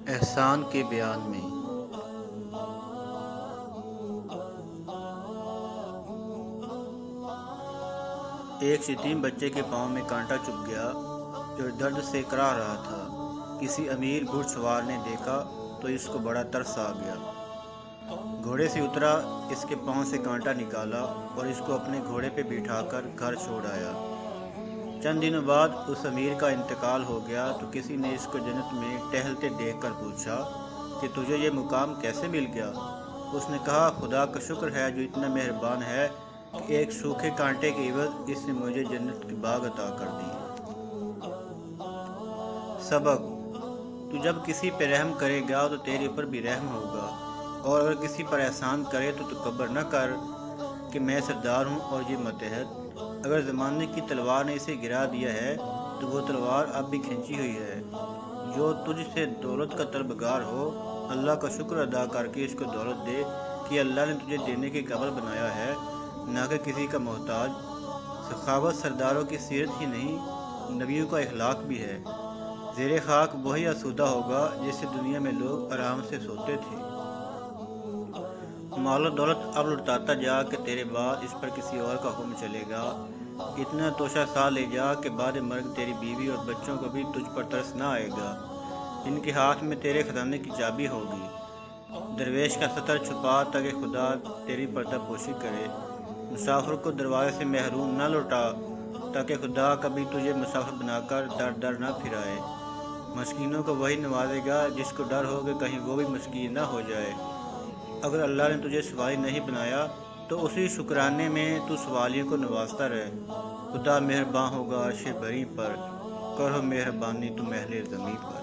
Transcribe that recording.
احسان کے بیان میں ایک یتیم بچے کے پاؤں میں کانٹا چبھ گیا جو درد سے کراہ رہا تھا۔ کسی امیر گھڑ سوار نے دیکھا تو اس کو بڑا ترس آ گیا۔ گھوڑے سے اترا، اس کے پاؤں سے کانٹا نکالا اور اس کو اپنے گھوڑے پہ بٹھا کر گھر چھوڑ آیا۔ چند دنوں بعد اس امیر کا انتقال ہو گیا تو کسی نے اس کو جنت میں ٹہلتے دیکھ کر پوچھا کہ تجھے یہ مقام کیسے مل گیا؟ اس نے کہا، خدا کا شکر ہے جو اتنا مہربان ہے کہ ایک سوکھے کانٹے کے عوض اس نے مجھے جنت کے باغ عطا کر دی۔ سبق: تو جب کسی پہ رحم کرے گا تو تیرے پر بھی رحم ہوگا، اور اگر کسی پر احسان کرے تو تکبر نہ کر کہ میں سردار ہوں اور یہ ماتحت۔ اگر زمانے کی تلوار نے اسے گرا دیا ہے تو وہ تلوار اب بھی کھنچی ہوئی ہے۔ جو تجھ سے دولت کا طلبگار ہو، اللہ کا شکر ادا کر کے اس کو دولت دے کہ اللہ نے تجھے دینے کے قابل بنایا ہے، نہ کہ کسی کا محتاج۔ سخاوت سرداروں کی سیرت ہی نہیں، نبیوں کا اخلاق بھی ہے۔ زیر خاک وہی آسودہ ہوگا جس سے دنیا میں لوگ آرام سے سوتے تھے۔ مال و دولت اب لٹاتا جا کہ تیرے بعد اس پر کسی اور کا حکم چلے گا۔ اتنا توشہ سا لے جا کہ بعد مرگ تیری بیوی اور بچوں کو بھی تجھ پر ترس نہ آئے گا۔ ان کے ہاتھ میں تیرے خزانے کی چابی ہوگی۔ درویش کا ستر چھپا تاکہ خدا تیری پردہ پوشی کرے۔ مسافر کو دروازے سے محروم نہ لوٹا تاکہ خدا کبھی تجھے مسافر بنا کر در در نہ پھرائے۔ مسکینوں کو وہی نوازے گا جس کو ڈر ہو کہ کہیں وہ بھی مسکین نہ ہو جائے۔ اگر اللہ نے تجھے سوالی نہیں بنایا تو اسی شکرانے میں تو سوالیوں کو نوازتا رہے۔ خدا مہرباں ہوگا عرش بری پر، کرو مہربانی تم اہل زمیں پر۔